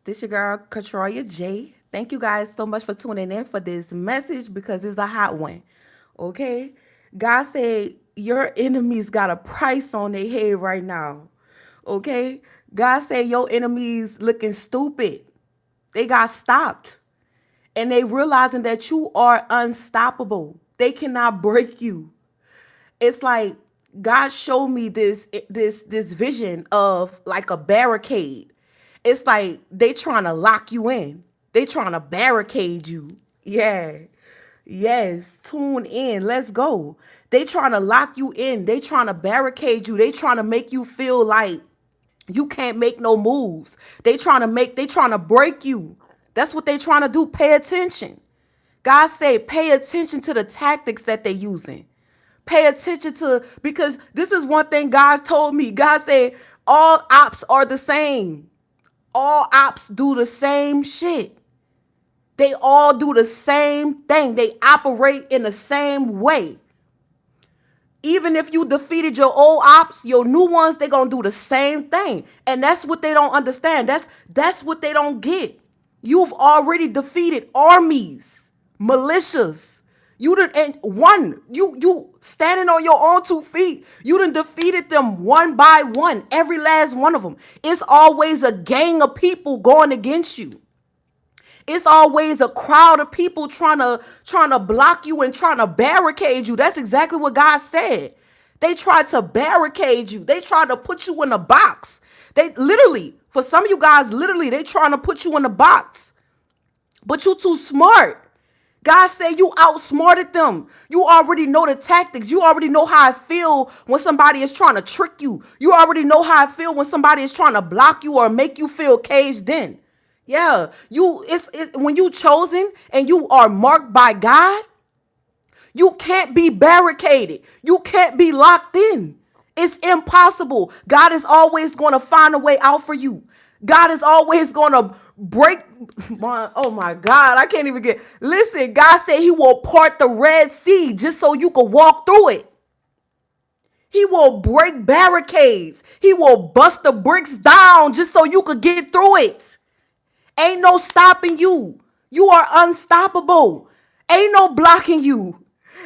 This your girl, Katroya J. Thank you guys so much for tuning in for this message because it's a hot one. Okay? God said your enemies got a price on their head right now. Okay? God said your enemies looking stupid. They got stopped. And they realizing that you are unstoppable. They cannot break you. It's like God showed me this vision of like a barricade. It's like they trying to lock you in. They trying to barricade you. Yeah. Yes, tune in. Let's go. They trying to lock you in. They trying to barricade you. They trying to make you feel like you can't make no moves. They trying to break you. That's what they trying to do. Pay attention. God said, pay attention to the tactics that they're using. Pay attention to, because this is one thing God told me. God said, all ops are the same. All ops do the same shit. They all do the same thing. They operate in the same way. Even if you defeated your old ops, your new ones, they're going to do the same thing. And that's what they don't understand. That's what they don't get. You've already defeated armies, militias. You done and one, you standing on your own 2 feet. You done defeated them one by one, every last one of them. It's always a gang of people going against you. It's always a crowd of people trying to block you and trying to barricade you. That's exactly what God said. They tried to barricade you. They tried to put you in a box. They literally, for some of you guys, literally, they trying to put you in a box. But you too smart. God said you outsmarted them. You already know the tactics. You already know how I feel when somebody is trying to trick you. You already know how I feel when somebody is trying to block you or make you feel caged in. Yeah, when you chosen and you are marked by God, you can't be barricaded. You can't be locked in. It's impossible. God is always going to find a way out for you. God is always going to break. Oh my God, I can't even get. Listen, God said he will part the Red Sea just so you can walk through it. He will break barricades. He will bust the bricks down just so you could get through it. Ain't no stopping you. You are unstoppable. Ain't no blocking you.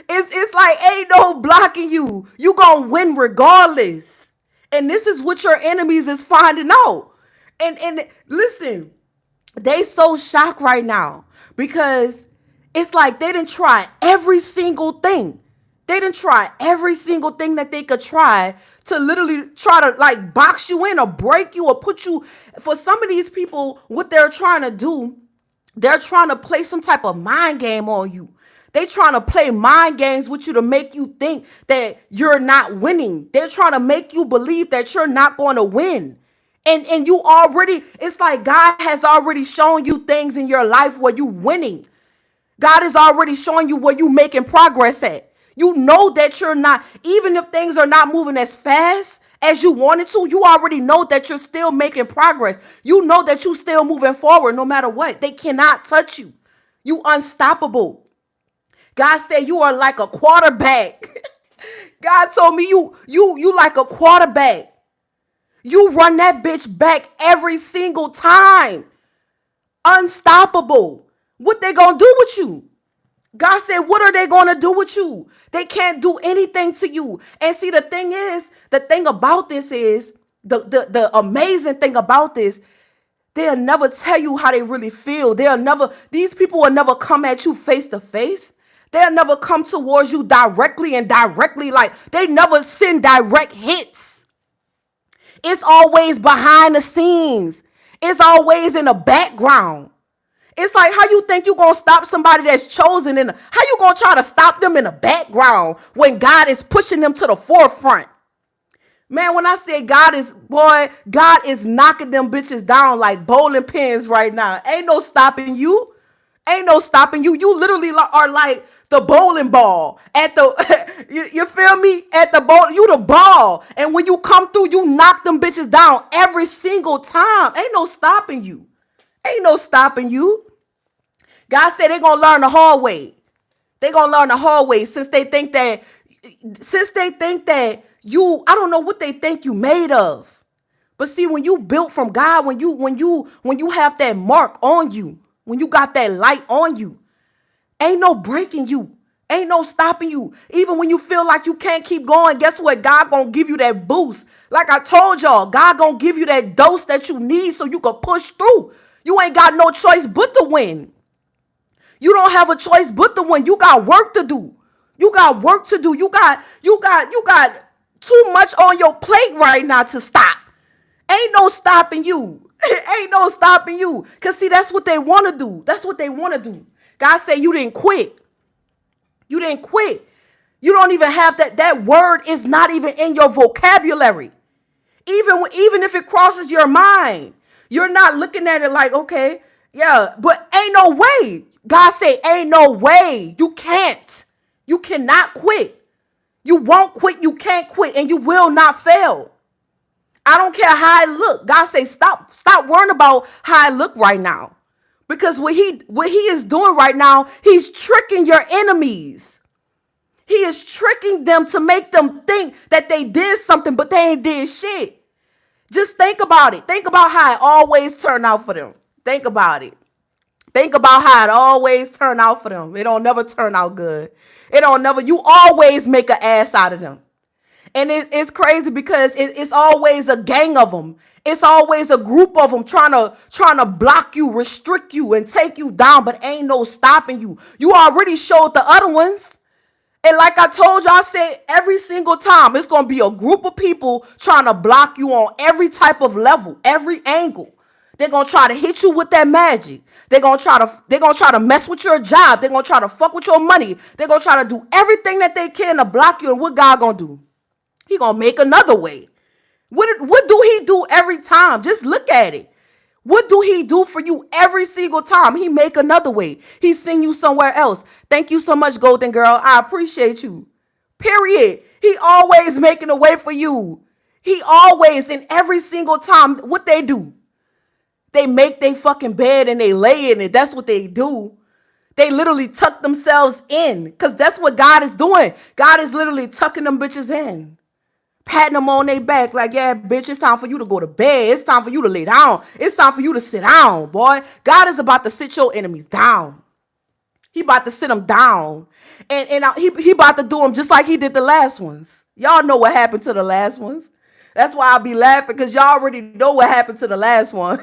It's like ain't no blocking you. You gonna win regardless. And this is what your enemies is finding out. And listen, they so shocked right now because it's like they didn't try every single thing. They didn't try every single thing that they could try to literally try to like box you in or break you or put you. For some of these people, what they're trying to do, they're trying to play some type of mind game on you. They trying to play mind games with you to make you think that you're not winning. They're trying to make you believe that you're not going to win. And you already, it's like God has already shown you things in your life where you winning. God is already showing you where you making progress at. You know that you're not, even if things are not moving as fast as you wanted to, you already know that you're still making progress. You know that you're still moving forward no matter what. They cannot touch you. You unstoppable. God said you are like a quarterback. God told me you like a quarterback. You run that bitch back every single time. Unstoppable. What they gonna do with you? God said, what are they going to do with you? They can't do anything to you. And see, the thing about this is, the amazing thing about this, they'll never tell you how they really feel. These people will never come at you face to face. They'll never come towards you directly like they never send direct hits. It's always behind the scenes. It's always in the background. It's like how you think you're going to stop somebody that's chosen how you going to try to stop them in the background when God is pushing them to the forefront? Man, when I say God is knocking them bitches down like bowling pins right now. Ain't no stopping you. Ain't no stopping you. You literally are like the bowling ball at the, you feel me? At the ball, you the ball. And when you come through, you knock them bitches down every single time. Ain't no stopping you. Ain't no stopping you. God said they're going to learn the hard way. They're going to learn the hard way since they think that you, I don't know what they think you made of. But see, when you built from God, when you have that mark on you, when you got that light on you, ain't no breaking you. Ain't no stopping you. Even when you feel like you can't keep going, guess what? God gonna give you that boost. Like I told y'all, God gonna give you that dose that you need so you can push through. You ain't got no choice but to win. You don't have a choice but to win. You got work to do. You got work to do. You got too much on your plate right now to stop. Ain't no stopping you. Ain't no stopping you. Cause see, that's what they want to do. That's what they want to do. God said you didn't quit. You didn't quit. You don't even have that. That word is not even in your vocabulary. Even if it crosses your mind, you're not looking at it like, okay, yeah, but ain't no way. God said, ain't no way. You can't. You cannot quit. You won't quit. You can't quit, and you will not fail. I don't care how I look. God say, stop worrying about how I look right now. Because what he is doing right now, he's tricking your enemies. He is tricking them to make them think that they did something, but they ain't did shit. Just think about it. Think about how it always turned out for them. Think about it. Think about how it always turned out for them. It don't never turn out good. You always make an ass out of them. And it's crazy because it's always a gang of them. It's always a group of them trying to block you, restrict you, and take you down, but ain't no stopping you. You already showed the other ones. And like I told you, I said every single time, it's going to be a group of people trying to block you on every type of level, every angle. They're going to try to hit you with that magic. They're going to try to mess with your job. They're going to try to fuck with your money. They're going to try to do everything that they can to block you. And what God going to do? He going to make another way. What do he do every time? Just look at it. What do he do for you every single time? He make another way. He send you somewhere else. Thank you so much, Golden Girl. I appreciate you. Period. He always making a way for you. He always, and every single time, what they do? They make their fucking bed and they lay in it. That's what they do. They literally tuck themselves in because that's what God is doing. God is literally tucking them bitches in. Patting them on their back like, yeah, bitch, it's time for you to go to bed. It's time for you to lay down. It's time for you to sit down, boy. God is about to sit your enemies down. He about to sit them down. And he about to do them just like he did the last ones. Y'all know what happened to the last ones. That's why I'll be laughing because y'all already know what happened to the last ones.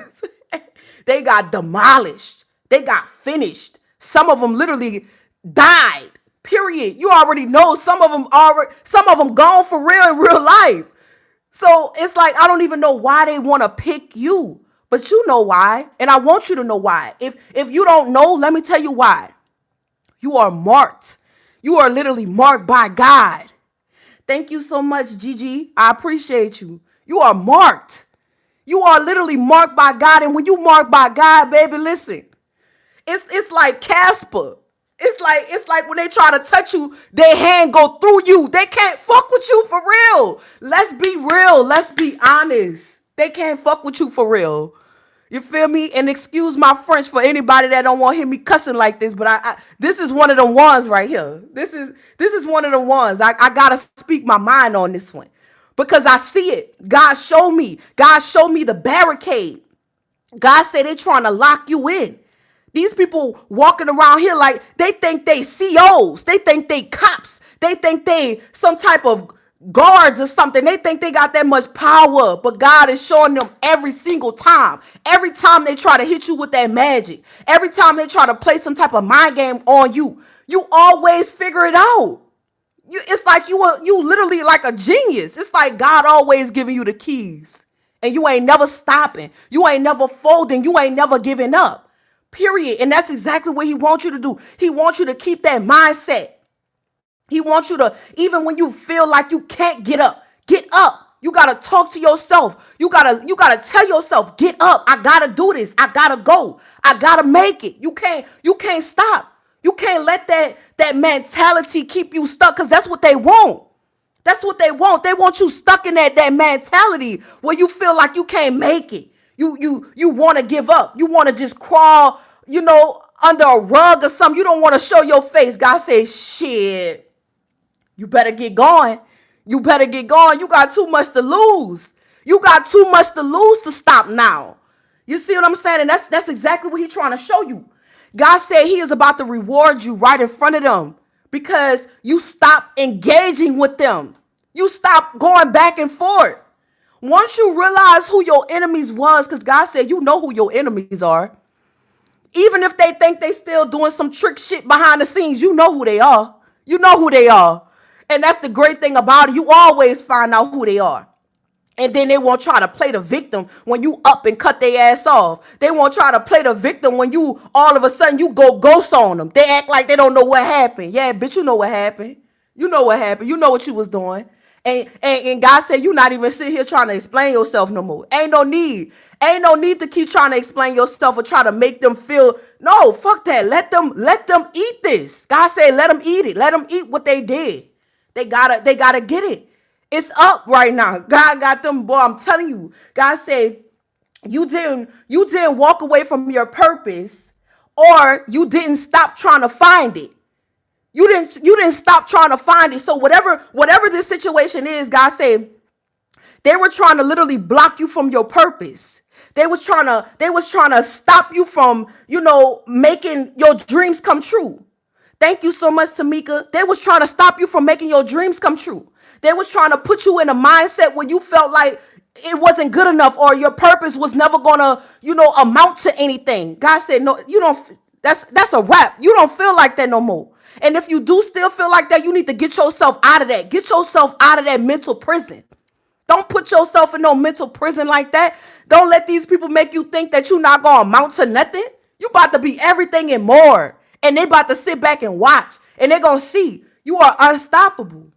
They got demolished. They got finished. Some of them literally died. Period. You already know some of them gone for real in real life. So it's like, I don't even know why they want to pick you, but you know why. And I want you to know why. If you don't know, let me tell you why. You are marked. You are literally marked by God. Thank you so much, Gigi. I appreciate you. You are marked. You are literally marked by God. And when you marked by God, baby, listen, it's like Casper. It's like when they try to touch you, their hand go through you. They can't fuck with you for real. Let's be real. Let's be honest. They can't fuck with you for real. You feel me? And excuse my French for anybody that don't want to hear me cussing like this, but I this is one of the ones right here. This is one of the ones. I gotta speak my mind on this one because I see it. God showed me. God showed me the barricade. God said they're trying to lock you in. These people walking around here like they think they COs. They think they cops. They think they some type of guards or something. They think they got that much power. But God is showing them every single time. Every time they try to hit you with that magic. Every time they try to play some type of mind game on you. You always figure it out. It's like you literally like a genius. It's like God always giving you the keys. And you ain't never stopping. You ain't never folding. You ain't never giving up. Period. And that's exactly what he wants you to do. He wants you to keep that mindset. He wants you to, even when you feel like you can't get up, get up. You got to talk to yourself. You got to tell yourself, get up. I got to do this. I got to go. I got to make it. You can't stop. You can't let that mentality keep you stuck because that's what they want. That's what they want. They want you stuck in that mentality where you feel like you can't make it. You want to give up. You want to just crawl, under a rug or something. You don't want to show your face. God says, shit, you better get going. You better get going. You got too much to lose. You got too much to lose to stop now. You see what I'm saying? And that's exactly what he's trying to show you. God said he is about to reward you right in front of them because you stop engaging with them. You stop going back and forth. Once you realize who your enemies was, because God said you know who your enemies are. Even if they think they still doing some trick shit behind the scenes, you know who they are. You know who they are. And that's the great thing about it. You always find out who they are. And then they won't try to play the victim when you up and cut their ass off. They won't try to play the victim when you all of a sudden you go ghost on them. They act like they don't know what happened. Yeah, bitch, you know what happened. You know what happened. You know what you was doing. And God said you not even sit here trying to explain yourself no more. Ain't no need. Ain't no need to keep trying to explain yourself or try to make them feel. No, fuck that. Let them eat this. God said let them eat it. Let them eat what they did. They gotta get it. It's up right now. God got them, boy. I'm telling you. God said you didn't walk away from your purpose, or you didn't stop trying to find it. You didn't stop trying to find it. So whatever this situation is, God said they were trying to literally block you from your purpose. They was trying to stop you from, making your dreams come true. Thank you so much, Tamika. They was trying to stop you from making your dreams come true. They was trying to put you in a mindset where you felt like it wasn't good enough or your purpose was never gonna, amount to anything. God said, no, you don't. That's a wrap. You don't feel like that no more. And if you do still feel like that, you need to get yourself out of that. Get yourself out of that mental prison. Don't put yourself in no mental prison like that. Don't let these people make you think that you're not gonna amount to nothing. You about to be everything and more. And they about to sit back and watch. And they're gonna see you are unstoppable.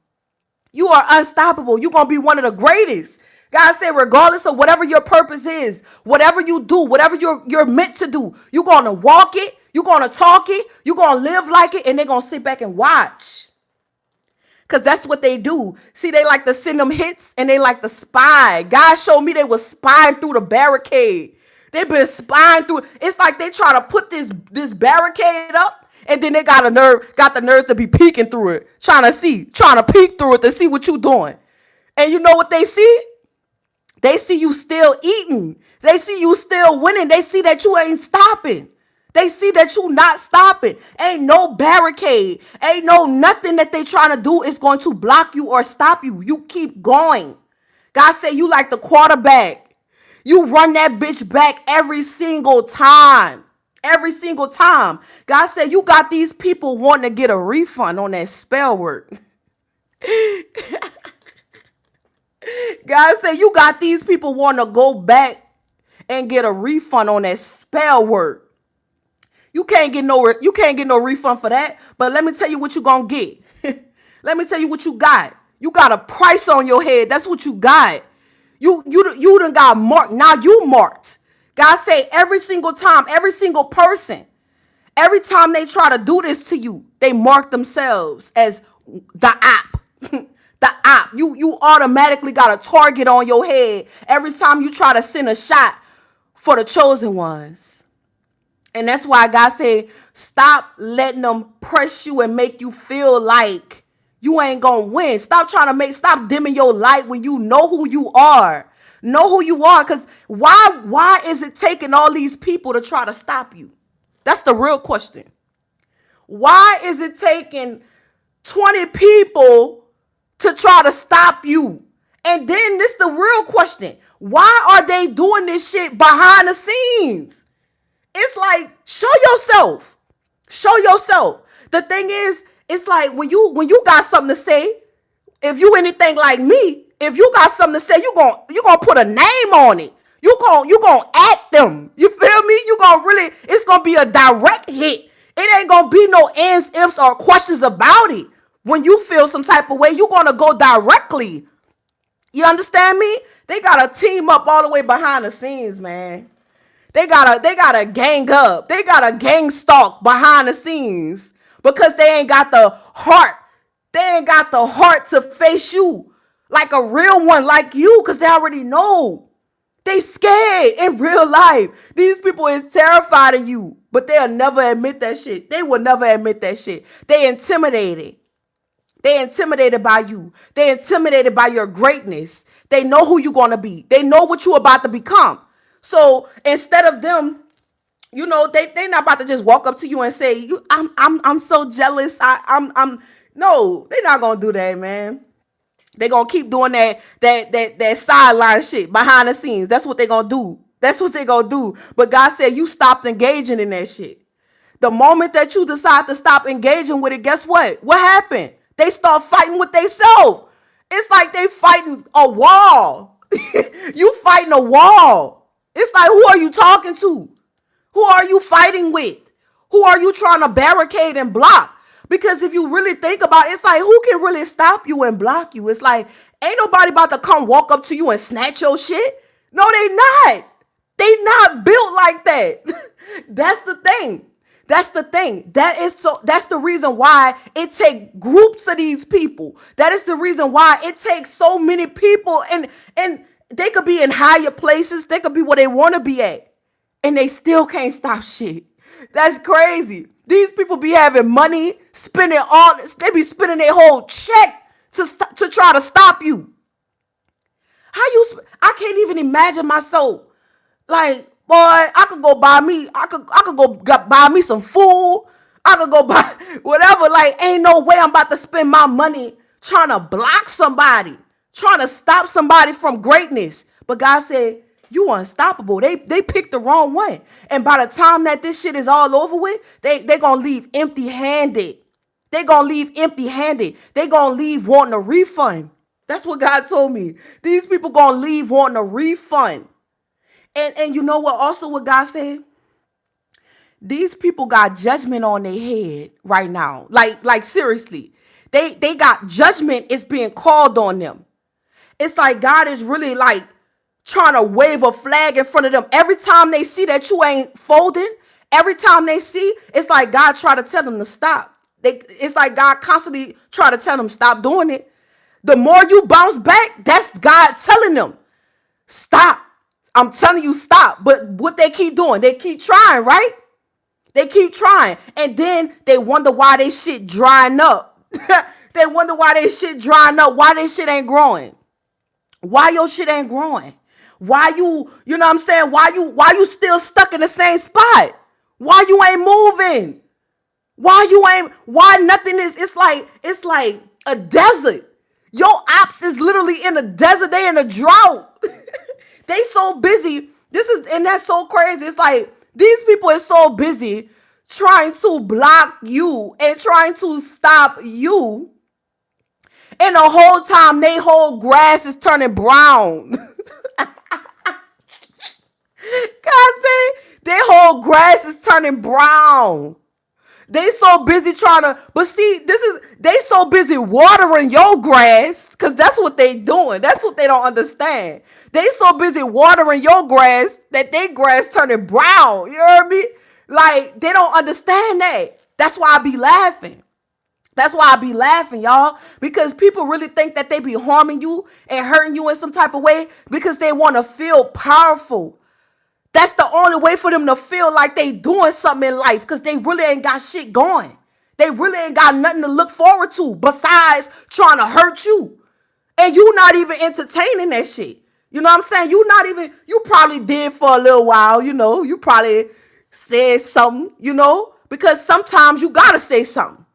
You are unstoppable. You're gonna be one of the greatest. God said, regardless of whatever your purpose is, whatever you do, whatever you're meant to do, you're gonna walk it, you're gonna talk it, you're gonna live like it, and they're gonna sit back and watch. Because that's what they do. See, they like to send them hits and they like to spy. God showed me they was spying through the barricade. They've been spying through. It's like they try to put this barricade up, and then they got the nerve to be peeking through it, trying to peek through it to see what you doing. And you know what they see? They see you still eating. They see you still winning. They see that you ain't stopping. They see that you not stopping. Ain't no barricade. Ain't no nothing that they trying to do is going to block you or stop you. You keep going. God said you like the quarterback. You run that bitch back every single time. Every single time. God said you got these people wanting to get a refund on that spell work. God said you got these people wanting to go back and get a refund on that spell work. You can't get no refund for that. But let me tell you what you gonna get. Let me tell you what you got. You got a price on your head. That's what you got. You done got marked. Now you marked. God say every single time, every single person, every time they try to do this to you, they mark themselves as the op. The op. You automatically got a target on your head every time you try to send a shot for the chosen ones. And that's why God said, stop letting them press you and make you feel like you ain't gonna win. Stop dimming your light when you know who you are. Know who you are. Because why is it taking all these people to try to stop you? That's the real question. Why is it taking 20 people to try to stop you? And then this the real question. Why are they doing this shit behind the scenes? It's like, show yourself. Show yourself. The thing is, it's like when you got something to say, if you anything like me, if you got something to say, you gonna put a name on it. You gonna at them. You feel me? It's gonna be a direct hit. It ain't gonna be no ands, ifs, or questions about it. When you feel some type of way, you're gonna go directly. You understand me? They gotta team up all the way behind the scenes, man. They gotta gang up. They gotta gang stalk behind the scenes because they ain't got the heart. They ain't got the heart to face you like a real one like you, because they already know. They scared in real life. These people is terrified of you, but they'll never admit that shit. They will never admit that shit. They intimidated. They intimidated by you. They intimidated by your greatness. They know who you're going to be. They know what you're about to become. So instead of them, they not about to just walk up to you and say, I'm so jealous. I'm no, they're not gonna do that, man. They gonna keep doing that sideline shit behind the scenes. That's what they gonna do. That's what they gonna do. But God said you stopped engaging in that shit. The moment that you decide to stop engaging with it, guess what? What happened? They start fighting with themselves. It's like they fighting a wall. You fighting a wall. It's like, who are you talking to? Who are you fighting with? Who are you trying to barricade and block? Because if you really think about it, it's like, who can really stop you and block you? It's like, ain't nobody about to come walk up to you and snatch your shit. No, they not. They not built like that. That's the thing. That's the thing. That's the reason why it takes groups of these people. That is the reason why it takes so many people, and they could be in higher places. They could be where they want to be at, and they still can't stop shit. That's crazy. These people be having money, they be spending their whole check to try to stop you. I can't even imagine myself. Like, boy, I could go buy me some food. I could go buy whatever. Like, ain't no way I'm about to spend my money trying to block somebody, trying to stop somebody from greatness. But God said, you unstoppable. They picked the wrong one. And by the time that this shit is all over with, they gonna leave empty-handed. They gonna leave empty-handed. They gonna leave wanting a refund. That's what God told me. These people gonna leave wanting a refund. And you know what? Also what God said? These people got judgment on their head right now. Like seriously. They got judgment is being called on them. It's like God is really like trying to wave a flag in front of them. Every time they see that you ain't folding, every time they see, it's like God try to tell them to stop. It's like God constantly try to tell them, stop doing it. The more you bounce back, that's God telling them, stop. I'm telling you, stop. But what they keep doing, they keep trying, right? They keep trying. And then they wonder why they shit drying up. They wonder why they shit drying up, why they shit ain't growing. Why your shit ain't growing? Why you know what I'm saying? Why you still stuck in the same spot? Why you ain't moving? Why nothing is, it's like a desert. Your ops is literally in a desert. They in a drought. They so busy. And that's so crazy. It's like these people are so busy trying to block you and trying to stop you. And the whole time, they whole grass is turning brown. God said, their whole grass is turning brown. They so busy trying to, but see, they so busy watering your grass, because that's what they doing. That's what they don't understand. They so busy watering your grass that their grass turning brown. You hear me? Like, they don't understand that. That's why I be laughing. That's why I be laughing, y'all, because people really think that they be harming you and hurting you in some type of way because they want to feel powerful. That's the only way for them to feel like they doing something in life, because they really ain't got shit going. They really ain't got nothing to look forward to besides trying to hurt you. And you not even entertaining that shit. You know what I'm saying? You probably did for a little while, you probably said something, because sometimes you got to say something.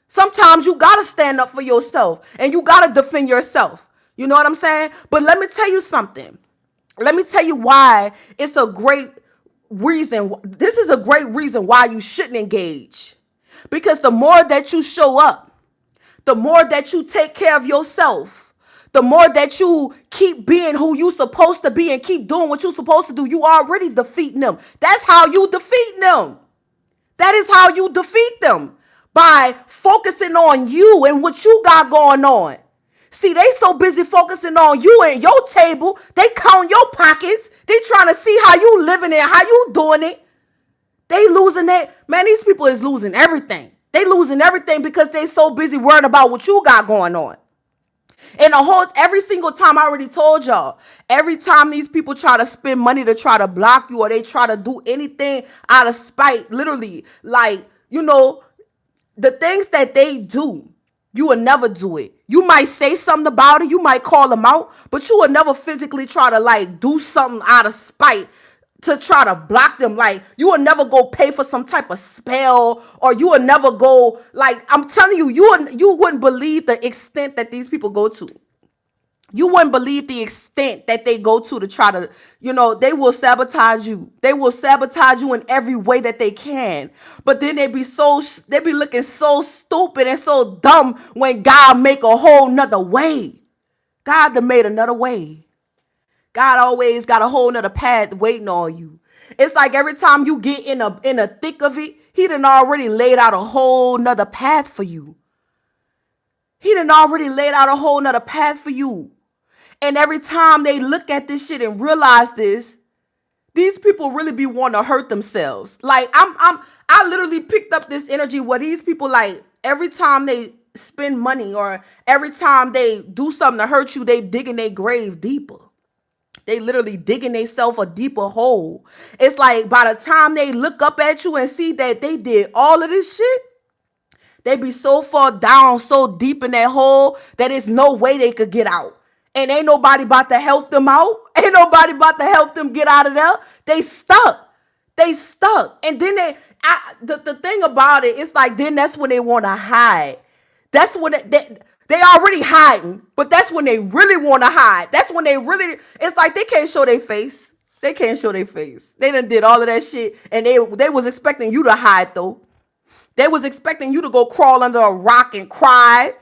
Sometimes you got to stand up for yourself and you got to defend yourself. You know what I'm saying? But let me tell you something. Let me tell you why it's a great reason. This is a great reason why you shouldn't engage. Because the more that you show up, the more that you take care of yourself, the more that you keep being who you supposed to be and keep doing what you're supposed to do, you already defeating them. That's how you defeat them. That is how you defeat them. By focusing on you and what you got going on. See, they so busy focusing on you and your table, they count your pockets. They trying to see how you living it, how you doing it. They losing it. Man, these people is losing everything. They losing everything because they so busy worrying about what you got going on. And every single time, I already told y'all, every time these people try to spend money to try to block you or they try to do anything out of spite, literally, like, the things that they do You will never do it. You might say something about it. You might call them out, but you will never physically try to like do something out of spite to try to block them. Like you will never go pay for some type of spell, or you will never go like I'm telling you, you wouldn't believe the extent that these people go to. You wouldn't believe the extent that they go to try to, they will sabotage you. They will sabotage you in every way that they can. But then they be looking so stupid and so dumb when God make a whole nother way. God done made another way. God always got a whole nother path waiting on you. It's like every time you get in a thick of it, he done already laid out a whole nother path for you. He done already laid out a whole nother path for you. And every time they look at this shit and realize this, these people really be wanting to hurt themselves. Like I literally picked up this energy where these people, like, every time they spend money or every time they do something to hurt you, they digging their grave deeper. They literally digging themselves a deeper hole. It's like by the time they look up at you and see that they did all of this shit, they be so far down, so deep in that hole that there's no way they could get out. And ain't nobody about to help them out. Ain't nobody about to help them get out of there. They stuck. They stuck. And then the thing about it, it's like then that's when they want to hide. That's when they already hiding, but that's when they really want to hide. That's when they really, it's like they can't show their face. They can't show their face. They done did all of that shit, and they was expecting you to hide, though. They was expecting you to go crawl under a rock and cry.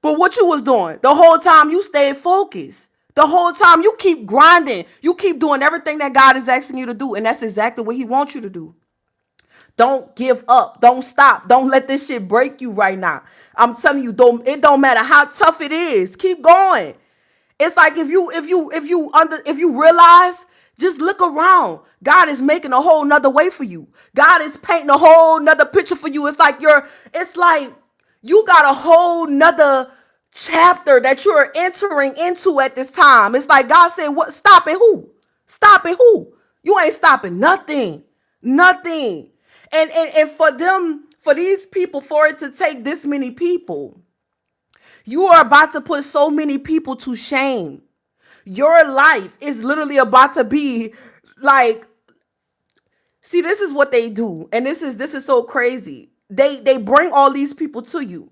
But what you was doing? The whole time you stayed focused. The whole time you keep grinding. You keep doing everything that God is asking you to do, and that's exactly what he wants you to do. Don't give up. Don't stop. Don't let this shit break you right now. I'm telling you, it don't matter how tough it is. Keep going. It's like if you realize, just look around. God is making a whole nother way for you. God is painting a whole nother picture for you. It's like you got a whole nother chapter that you're entering into at this time. It's like God said, what? Stopping who? Stopping who? You ain't stopping nothing. Nothing. And for these people, for it to take this many people, you are about to put so many people to shame. Your life is literally about to be like, see, this is what they do. And this is so crazy. They bring all these people to you.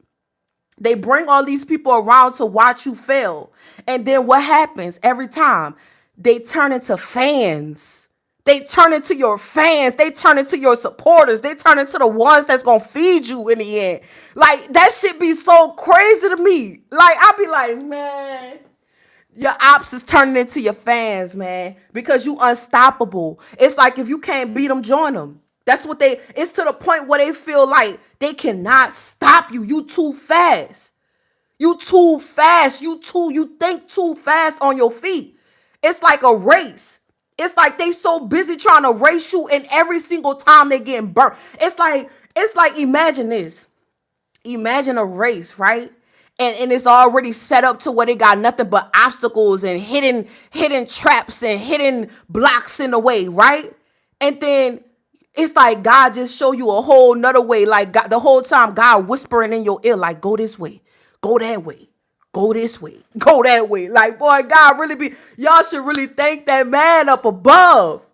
They bring all these people around to watch you fail. And then what happens every time? They turn into fans. They turn into your fans. They turn into your supporters. They turn into the ones that's going to feed you in the end. Like, that shit be so crazy to me. Like, I be like, man, your ops is turning into your fans, man, because you unstoppable. It's like if you can't beat them, join them. That's what it's to the point where they feel like they cannot stop you. You too fast. You too fast. You think too fast on your feet. It's like a race. It's like they so busy trying to race you, and every single time they getting burnt. It's like imagine this. Imagine a race, right? And it's already set up to where they got nothing but obstacles and hidden traps and hidden blocks in the way, right? And then it's like God just show you a whole nother way. Like God, the whole time God whispering in your ear, like, go this way, go that way, go this way, go that way. Like, boy, God really y'all should really thank that man up above.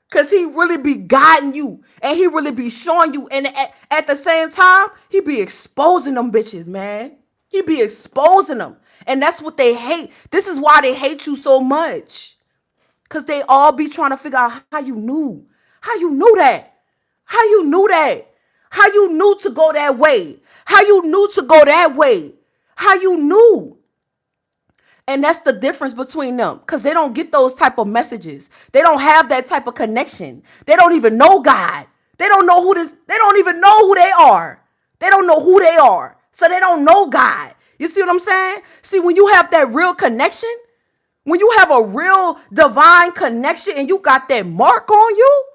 Because he really be guiding you. And he really be showing you. And at the same time, he be exposing them bitches, man. He be exposing them. And that's what they hate. This is why they hate you so much. Because they all be trying to figure out how you knew. How you knew that? How you knew that? How you knew to go that way? How you knew to go that way? How you knew? And that's the difference between them. Because they don't get those type of messages. They don't have that type of connection. They don't even know God. They don't know they don't even know who they are. They don't know who they are. So they don't know God. You see what I'm saying? See, when you have that real connection, when you have a real divine connection and you got that mark on you,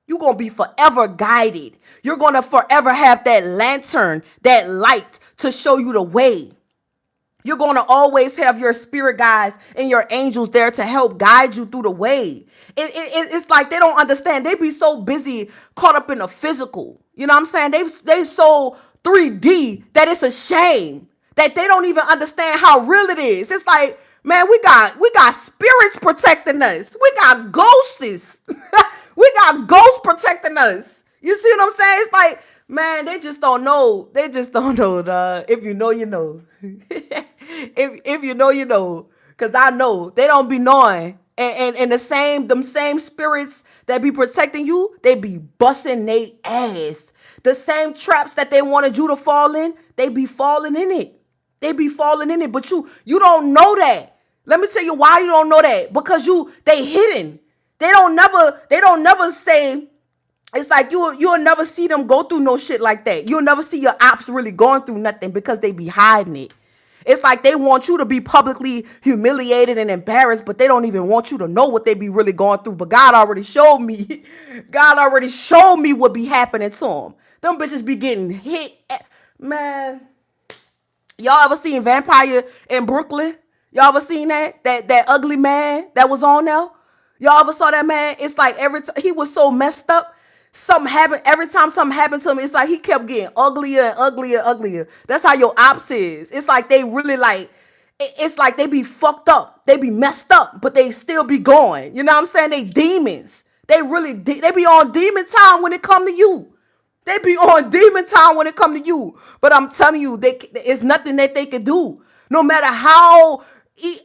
you're going to be forever guided. You're going to forever have that lantern, that light to show you the way. You're going to always have your spirit guides and your angels there to help guide you through the way. It's like they don't understand. They be so busy caught up in the physical. You know what I'm saying? They so 3D that it's a shame. that they don't even understand how real it is. It's like, man, we got spirits protecting us. We got ghosts. We got ghosts protecting us. You see what I'm saying? It's like, man, they just don't know. They just don't know, dog. If you know, you know. If you know, you know. Cause I know they don't be knowing. And them same spirits that be protecting you, they be busting they ass. The same traps that they wanted you to fall in, they be falling in it. They be falling in it, but you don't know that. Let me tell you why you don't know that. Because they hidden. They don't never say. It's like you'll never see them go through no shit like that. You'll never see your ops really going through nothing because they be hiding it. It's like they want you to be publicly humiliated and embarrassed, but they don't even want you to know what they be really going through. But God already showed me. God already showed me what be happening to them. Them bitches be getting hit. Man, y'all ever seen Vampire in Brooklyn? Y'all ever seen that ugly man that was on there? Y'all ever saw that man? It's like every time he was so messed up. Something happened every time something happened to him. It's like he kept getting uglier and uglier and uglier. That's how your ops is. It's like they really like. It's like they be fucked up. They be messed up, but they still be going. You know what I'm saying? They demons. They be on demon time when it come to you. They be on demon time when it come to you. But I'm telling you, it's nothing that they can do. No matter how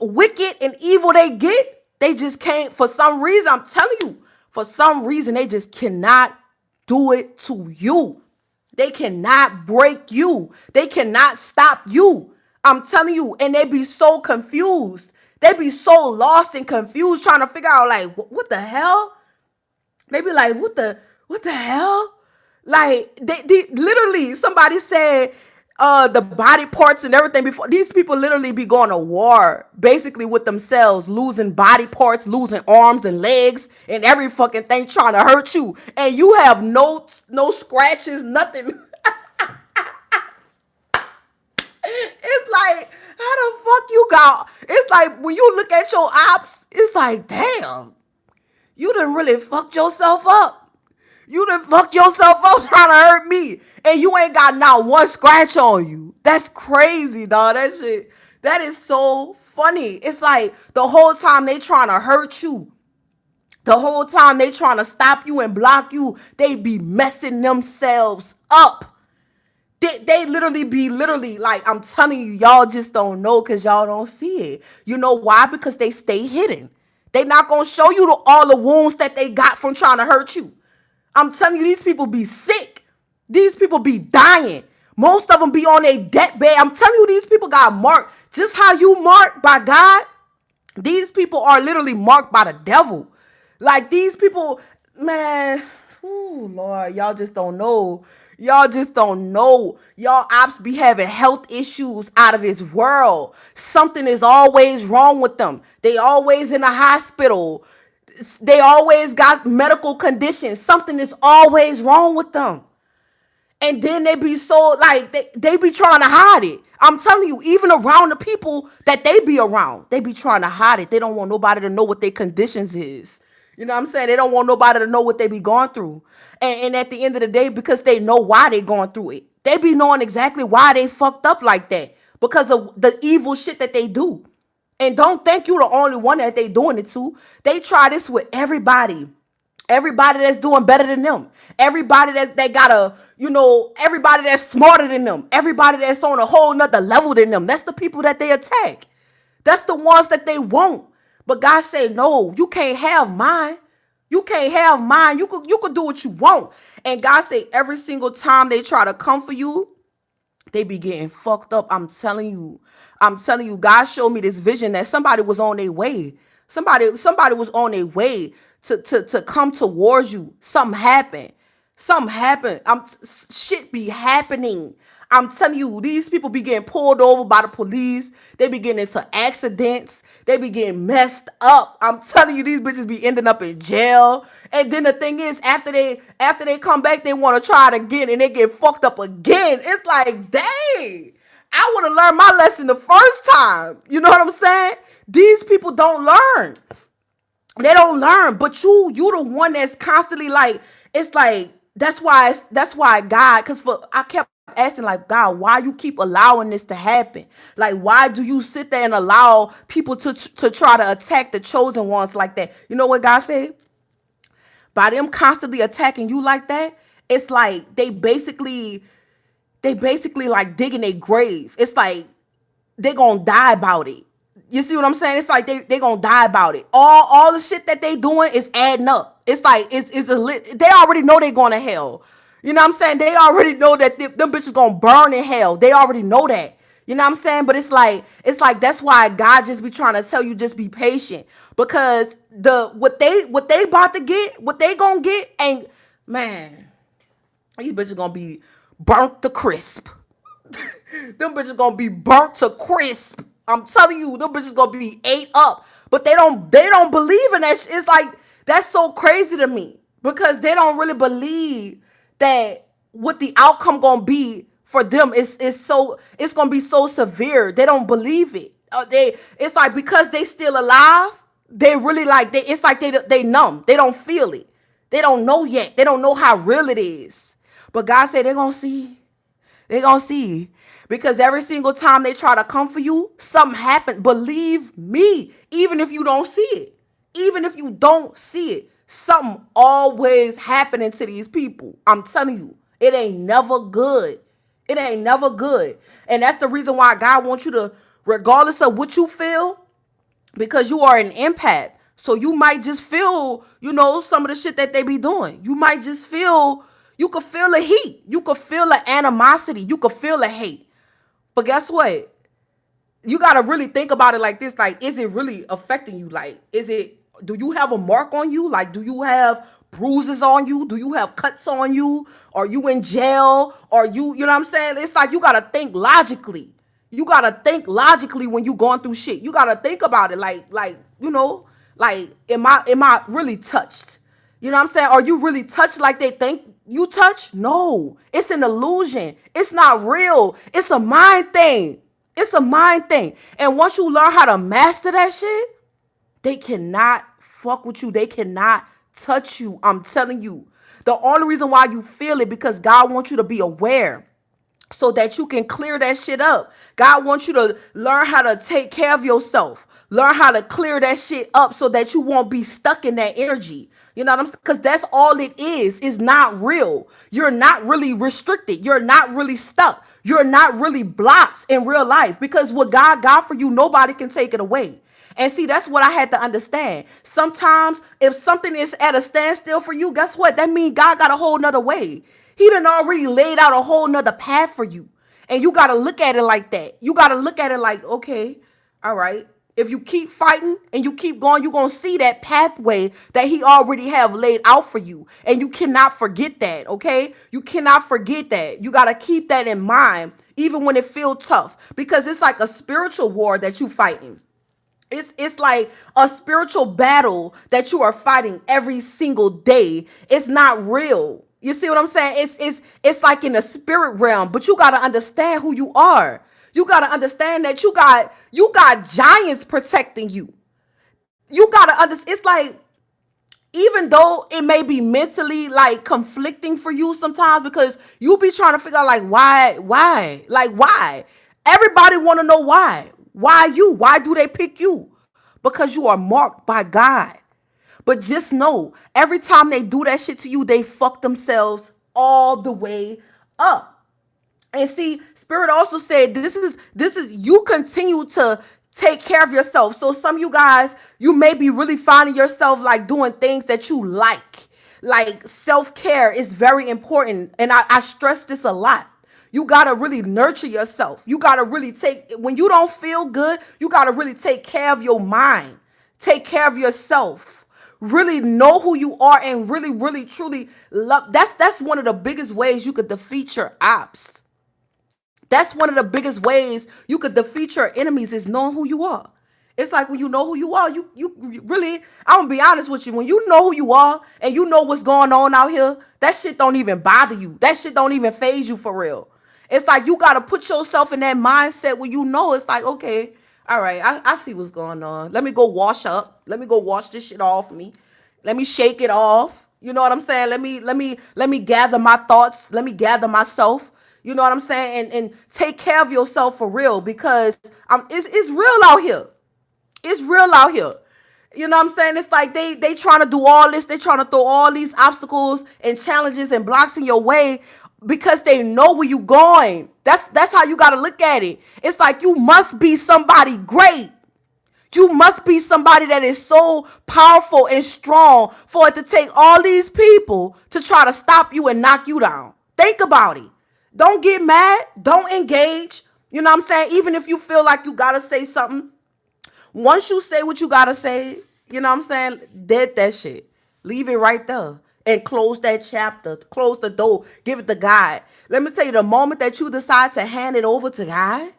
wicked and evil they get, they just can't. For some reason, I'm telling you, for some reason, they just cannot do it to you. They cannot break you. They cannot stop you. I'm telling you, and they be so confused. They be so lost and confused trying to figure out, like, what the hell? They be like, what the hell? Like, they literally, somebody said the body parts and everything before. These people literally be going to war, basically with themselves, losing body parts, losing arms and legs and every fucking thing trying to hurt you. And you have no scratches, nothing. It's like, how the fuck you got? It's like, when you look at your ops, it's like, damn, you done really fucked yourself up. You done fucked yourself up trying to hurt me. And you ain't got not one scratch on you. That's crazy, dog. That shit, that is so funny. It's like the whole time they trying to hurt you. The whole time they trying to stop you and block you. They be messing themselves up. They literally be like, I'm telling you, y'all just don't know because y'all don't see it. You know why? Because they stay hidden. They not going to show you all the wounds that they got from trying to hurt you. I'm telling you, these people be sick. These people be dying. Most of them be on a deathbed. I'm telling you, these people got marked. Just how you marked by God, these people are literally marked by the devil. Like, these people, man, ooh, Lord, y'all just don't know. Y'all just don't know. Y'all ops be having health issues out of this world. Something is always wrong with them. They always in the hospital. They always got medical conditions. Something is always wrong with them. And then they be so, like, they be trying to hide it. I'm telling you, even around the people that they be around, they be trying to hide it. They don't want nobody to know what their conditions is. You know what I'm saying? They don't want nobody to know what they be going through. And at the end of the day, because they know why they going through it. They be knowing exactly why they fucked up like that. Because of the evil shit that they do. And don't think you the only one that they doing it to. They try this with everybody. Everybody that's doing better than them. Everybody that got a, everybody that's smarter than them. Everybody that's on a whole nother level than them. That's the people that they attack. That's the ones that they want. But God said, no, you can't have mine. You can't have mine. You could do what you want. And God said every single time they try to come for you, they be getting fucked up. I'm telling you, God showed me this vision that somebody was on their way. Somebody was on their way to come towards you. Something happened. Shit be happening. I'm telling you, these people be getting pulled over by the police. They be getting into accidents. They be getting messed up. I'm telling you, these bitches be ending up in jail. And then the thing is, after they come back, they want to try it again and they get fucked up again. It's like, dang, I would have learned my lesson the first time. You know what I'm saying? These people don't learn. They don't learn. But you the one that's constantly like, it's like, that's why God, because I kept asking, like, God, why you keep allowing this to happen? Like, why do you sit there and allow people to try to attack the chosen ones like that? You know what God said? By them constantly attacking you like that, it's like they basically like digging a grave. It's like they gonna die about it. You see what I'm saying? It's like they gonna die about it. All the shit that they doing is adding up. It's like they already know they going to hell. You know what I'm saying? They already know that them bitches gonna burn in hell. They already know that. You know what I'm saying? But it's like that's why God just be trying to tell you, just be patient, because what they about to get, what they gonna get, and man, these bitches gonna be burnt to crisp. Them bitches gonna be burnt to crisp. I'm telling you, them bitches gonna be ate up. But they don't believe in that. It's like, that's so crazy to me, because they don't really believe that what the outcome gonna be for them it's gonna be so severe. They don't believe it. It's like, because they still alive, they really like it's like they numb. They don't feel it. They don't know yet. They don't know how real it is. But God said they're gonna see. They're gonna see. Because every single time they try to come for you, something happens. Believe me, even if you don't see it, even if you don't see it, something always happening to these people. I'm telling you, it ain't never good. It ain't never good. And that's the reason why God wants you to, regardless of what you feel, because you are an empath. So you might just feel, some of the shit that they be doing. You might just feel, you could feel the heat. You could feel the animosity. You could feel the hate. But guess what? You got to really think about it like this. Like, is it really affecting you? Like, do you have a mark on you? Like, do you have bruises on you? Do you have cuts on you? Are you in jail? Are you know what I'm saying? It's like, you got to think logically. You got to think logically when you going through shit. You got to think about it like, like, am I really touched? You know what I'm saying? Are you really touched like they think you touched? No, it's an illusion. It's not real. It's a mind thing. It's a mind thing. And once you learn how to master that shit, they cannot fuck with you. They cannot touch you. I'm telling you. The only reason why you feel it, because God wants you to be aware, so that you can clear that shit up. God wants you to learn how to take care of yourself. Learn how to clear that shit up so that you won't be stuck in that energy. You know what I'm saying? Because that's all it is. It's not real. You're not really restricted. You're not really stuck. You're not really blocked in real life, because what God got for you, nobody can take it away. And see, that's what I had to understand. Sometimes if something is at a standstill for you, guess what? That means God got a whole nother way. He done already laid out a whole nother path for you. And you got to look at it like that. You got to look at it like, okay, all right. If you keep fighting and you keep going, you're going to see that pathway that he already have laid out for you. And you cannot forget that, okay? You cannot forget that. You got to keep that in mind, even when it feels tough, because it's like a spiritual war that you fighting. It's like a spiritual battle that you are fighting every single day. It's not real. You see what I'm saying? It's like in the spirit realm, but you got to understand who you are. You got to understand that you got giants protecting you. You got to understand. It's like, even though it may be mentally like conflicting for you sometimes, because you be trying to figure out like, why? Everybody want to know why. Why you? Why do they pick you? Because you are marked by God. But just know, every time they do that shit to you, they fuck themselves all the way up. And see, Spirit also said, this is you continue to take care of yourself. So some of you guys, you may be really finding yourself like doing things that you like. Like, self-care is very important. And I stress this a lot. You got to really nurture yourself. You got to really when you don't feel good, you got to really take care of your mind. Take care of yourself. Really know who you are and really, really, truly love. That's one of the biggest ways you could defeat your ops. That's one of the biggest ways you could defeat your enemies, is knowing who you are. It's like, when you know who you are, you really, I'm going to be honest with you. When you know who you are and you know what's going on out here, that shit don't even bother you. That shit don't even faze you for real. It's like, you got to put yourself in that mindset where you know, it's like, okay, all right, I see what's going on. Let me go wash up. Let me go wash this shit off me. Let me shake it off. You know what I'm saying? Let me gather my thoughts. Let me gather myself. You know what I'm saying? And take care of yourself for real, because it's real out here. It's real out here. You know what I'm saying? It's like they trying to do all this. They trying to throw all these obstacles and challenges and blocks in your way because they know where you going. That's how you got to look at it. It's like you must be somebody great. You must be somebody that is so powerful and strong for it to take all these people to try to stop you and knock you down. Think about it. Don't get mad. Don't engage. You know what I'm saying? Even if you feel like you got to say something, once you say what you got to say, you know what I'm saying? Dead that shit. Leave it right there and close that chapter. Close the door. Give it to God. Let me tell you, the moment that you decide to hand it over to God,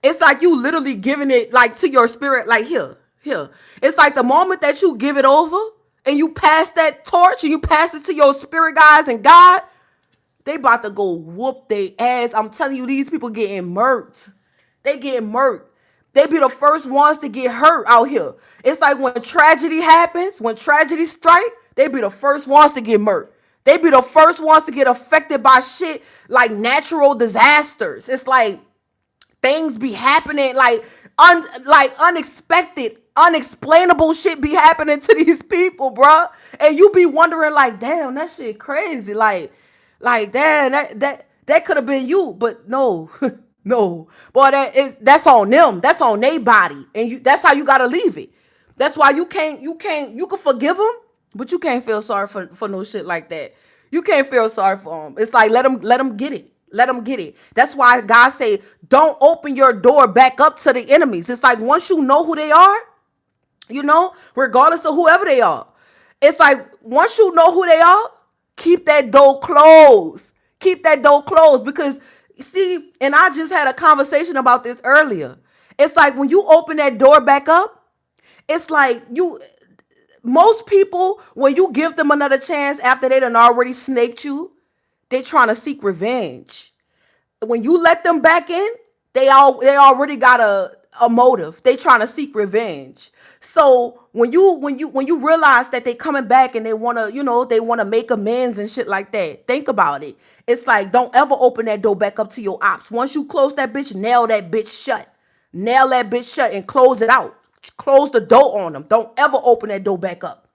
it's like you literally giving it like to your spirit, like here. It's like the moment that you give it over and you pass that torch and you pass it to your spirit guys and God, they about to go whoop their ass. I'm telling you, these people getting murked. They getting murked. They be the first ones to get hurt out here. It's like when tragedy happens, when tragedy strike, they be the first ones to get murked. They be the first ones to get affected by shit like natural disasters. It's like things be happening like unexpected, unexplainable shit be happening to these people, bruh. And you be wondering like, damn, that shit crazy. Like damn, that could have been you, but no. No, boy, that's on them. That's on their body, and that's how you gotta leave it. That's why you can forgive them, but you can't feel sorry for no shit like that. You can't feel sorry for them. It's like let them get it. Let them get it. That's why God say, don't open your door back up to the enemies. It's like once you know who they are, you know, regardless of whoever they are. It's like once you know who they are, keep that door closed. Keep that door closed because. See, and I just had a conversation about this earlier. It's like when you open that door back up, it's like most people, when you give them another chance after they done already snaked you, they trying to seek revenge. When you let them back in, they already got a motive. They trying to seek revenge. So when you realize that they coming back and they wanna make amends and shit like that, think about it. It's like don't ever open that door back up to your ops. Once you close that bitch, nail that bitch shut. Nail that bitch shut and close it out. Close the door on them. Don't ever open that door back up.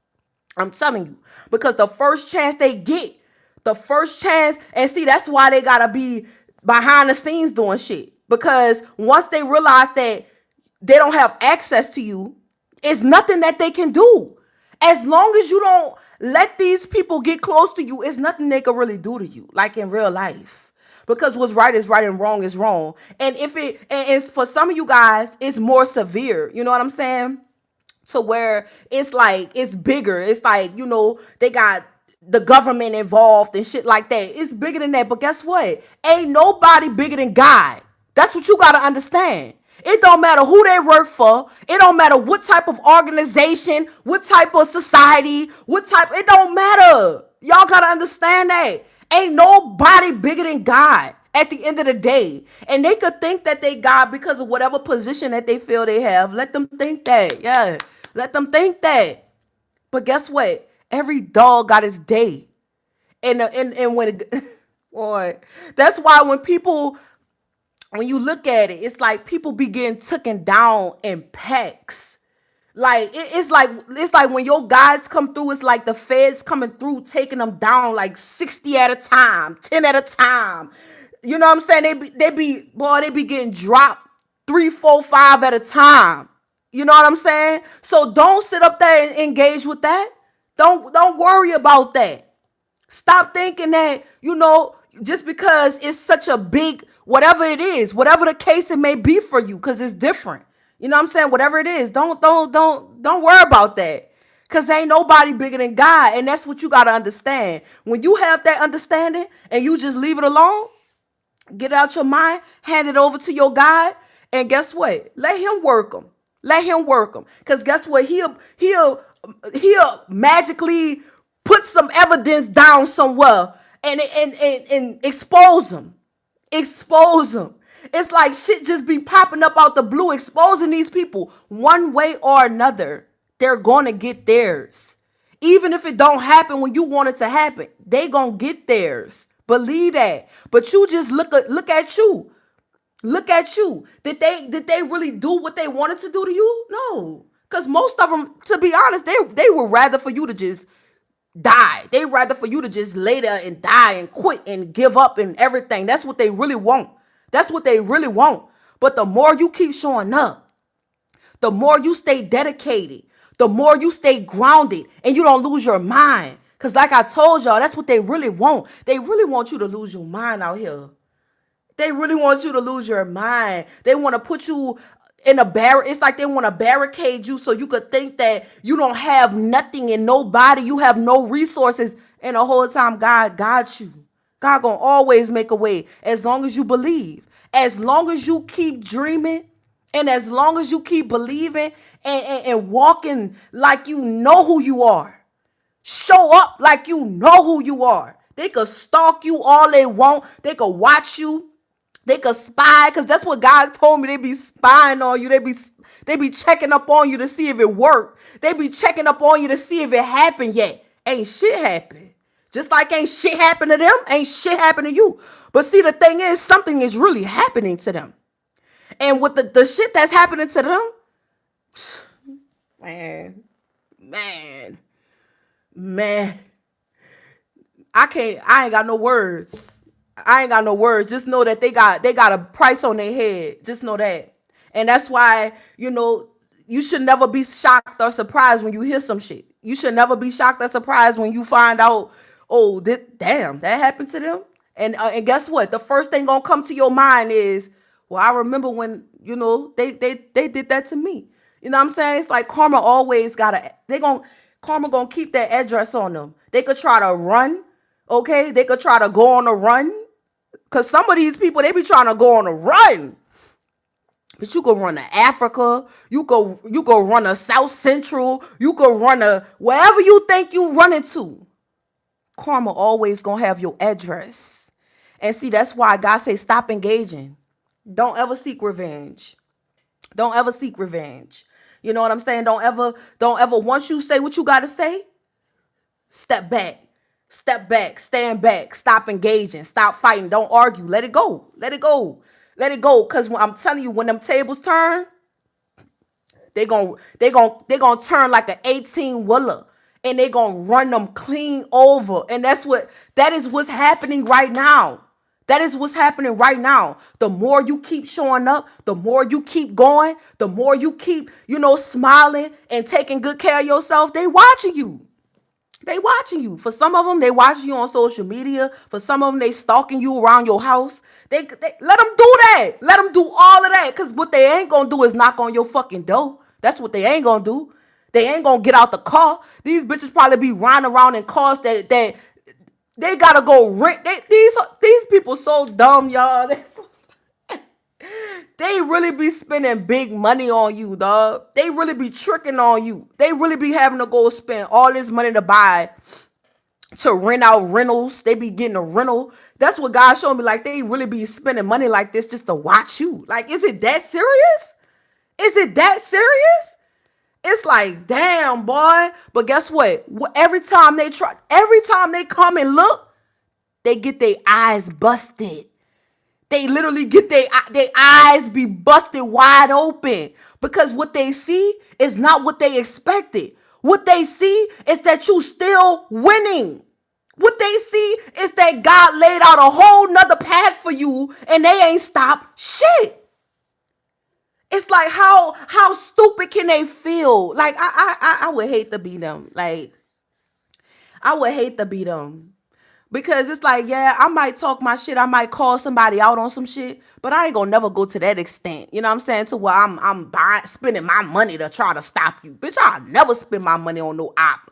I'm telling you. Because the first chance they get, and see, that's why they gotta be behind the scenes doing shit. Because once they realize that they don't have access to you, it's nothing that they can do. As long as you don't let these people get close to you, it's nothing they can really do to you, like in real life. Because what's right is right and wrong is wrong. And it's for some of you guys, it's more severe. You know what I'm saying? To where it's like, it's bigger. It's like, they got the government involved and shit like that. It's bigger than that. But guess what? Ain't nobody bigger than God. That's what you got to understand. It don't matter who they work for. It don't matter what type of organization, what type of society, it don't matter. Y'all got to understand that. Ain't nobody bigger than God at the end of the day. And they could think that they God because of whatever position that they feel they have. Let them think that. Yeah. Let them think that. But guess what? Every dog got his day. And when boy, that's why when you look at it, it's like people be getting taken down in packs. Like it's like when your guys come through, it's like the feds coming through, taking them down like 60 at a time, 10 at a time. You know what I'm saying? They be getting dropped 3, 4, 5 at a time. You know what I'm saying? So don't sit up there and engage with that. Don't worry about that. Stop thinking that, just because it's such a big, whatever it is, whatever the case it may be for you, because it's different. You know what I'm saying? Whatever it is, don't worry about that. Because ain't nobody bigger than God. And that's what you got to understand. When you have that understanding and you just leave it alone, get out your mind, hand it over to your God, and guess what? Let him work them. Let him work them. Because guess what? He'll magically put some evidence down somewhere and expose them. Expose them. It's like shit just be popping up out the blue, exposing these people one way or another. They're going to get theirs. Even if it don't happen when you want it to happen, they going to get theirs. Believe that. But you just look at you. Look at you. Did they really do what they wanted to do to you? No. Because most of them, to be honest, they would rather for you to just die. They rather for you to just lay there and die and quit and give up and everything. That's what they really want. That's what they really want. But the more you keep showing up, the more you stay dedicated, the more you stay grounded and you don't lose your mind. Because like I told y'all, that's what they really want. They really want you to lose your mind out here. They really want you to lose your mind. They want to put you in a it's like they want to barricade you so you could think that you don't have nothing and nobody, you have no resources. And the whole time God got you. God gonna always make a way as long as you believe. As long as you keep dreaming and as long as you keep believing and walking like you know who you are. Show up like you know who you are. They could stalk you all they want. They could watch you. They could spy, because that's what God told me. They be spying on you. They be checking up on you to see if it worked. They be checking up on you to see if it happened yet. Ain't shit happened. Just like ain't shit happened to them, ain't shit happened to you. But see, the thing is, something is really happening to them. And with the shit that's happening to them, man, I ain't got no words. I ain't got no words. Just know that they got a price on their head. Just know that. And that's why, you should never be shocked or surprised when you hear some shit. You should never be shocked or surprised when you find out, oh, damn, that happened to them. And guess what? The first thing gonna come to your mind is, well, I remember when, they did that to me. You know what I'm saying? It's like karma always karma gonna keep that address on them. They could try to run, okay? They could try to go on a run. Because some of these people, they be trying to go on a run. But you go run to Africa. You go run to South Central. You go run to wherever you think you running to. Karma always gonna have your address. And see, that's why God say stop engaging. Don't ever seek revenge. Don't ever seek revenge. You know what I'm saying? Don't ever, once you say what you gotta say, step back. Step back, stand back, stop engaging, stop fighting, don't argue, let it go, let it go, let it go. Because I'm telling you, when them tables turn, they gonna turn like an 18-wheeler and they gonna run them clean over. And that is what's happening right now. That is what's happening right now. The more you keep showing up, the more you keep going, the more you keep, smiling and taking good care of yourself, they watching you. They watching you. For some of them, they watching you on social media. For some of them, they stalking you around your house. They let them do that. Let them do all of that. Because what they ain't going to do is knock on your fucking door. That's what they ain't going to do. They ain't going to get out the car. These bitches probably be riding around in cars that they got to go rent. These people so dumb, y'all. They really be spending big money on you, dog. They really be tricking on you. They really be having to go spend all this money to rent out rentals. They be getting a rental. That's what God showed me. Like, they really be spending money like this just to watch you. Like, is it that serious? Is it that serious? It's like, damn, boy. But guess what? Every time they come and look, they get their eyes busted. They literally get their eyes be busted wide open because what they see is not what they expected. What they see is that you still winning. What they see is that God laid out a whole nother path for you and they ain't stopped shit. It's like how stupid can they feel? Like I would hate to be them. Like I would hate to be them. Because it's like, yeah, I might talk my shit. I might call somebody out on some shit. But I ain't going to never go to that extent. You know what I'm saying? To where I'm spending my money to try to stop you. Bitch, I'll never spend my money on no op.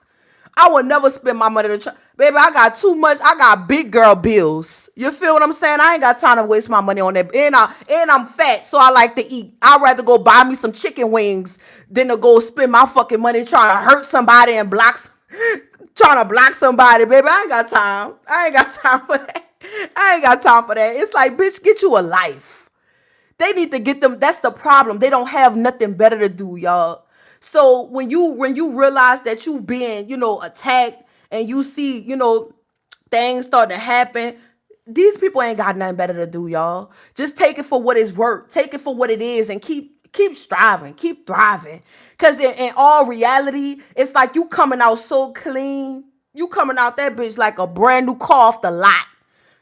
I would never spend my money to try. Baby, I got too much. I got big girl bills. You feel what I'm saying? I ain't got time to waste my money on that. And I'm fat, so I like to eat. I'd rather go buy me some chicken wings than to go spend my fucking money trying to hurt somebody and trying to block somebody, baby. I ain't got time. I ain't got time for that. It's like, bitch, get you a life. They need to get them. That's the problem. They don't have nothing better to do, y'all. So when you realize that you being, attacked and you see, things start to happen, these people ain't got nothing better to do, y'all. Just take it for what it's worth. Take it for what it is and keep striving, keep thriving. Cause in all reality, it's like you coming out so clean. You coming out that bitch like a brand new car off the lot.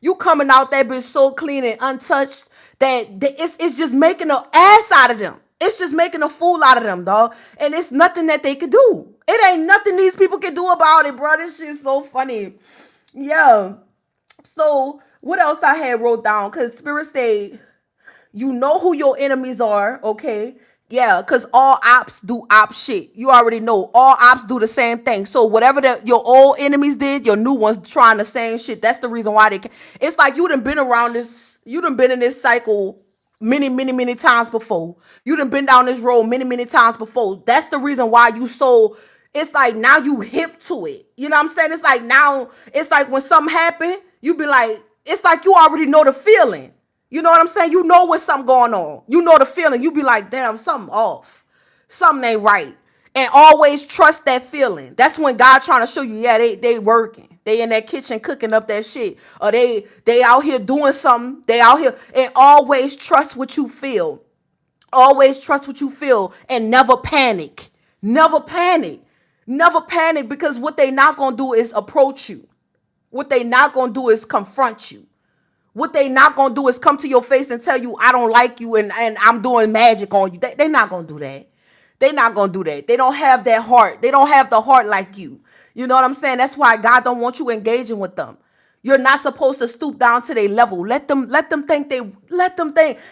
You coming out that bitch so clean and untouched that it's just making an ass out of them. It's just making a fool out of them, dog. And it's nothing that they could do. It ain't nothing these people can do about it, bro. This shit's so funny. Yeah. So what else I had wrote down? Cause Spirit say you know who your enemies are, okay? Yeah, because all ops do op shit. You already know. All ops do the same thing. So whatever your old enemies did, your new ones trying the same shit. That's the reason why they can. It's like you done been around this, you done been in this cycle many times before. You done been down this road many times before. That's the reason why you so, it's like now you hip to it. You know what I'm saying? It's like now, it's like when something happen, you be like, it's like you already know the feeling. You know what I'm saying? You know when something going on. You know the feeling. You be like, damn, something off. Something ain't right. And always trust that feeling. That's when God trying to show you, yeah, they working. They in that kitchen cooking up that shit. Or they out here doing something. They out here. And always trust what you feel. Always trust what you feel and never panic. Never panic. Never panic, because what they not going to do is approach you. What they not going to do is confront you. What they not gonna do is come to your face and tell you I don't like you and I'm doing magic on you. They not gonna do that. They not gonna do that. They don't have that heart. They don't have the heart like you. You know what I'm saying? That's why God don't want you engaging with them. You're not supposed to stoop down to their level. Let them think.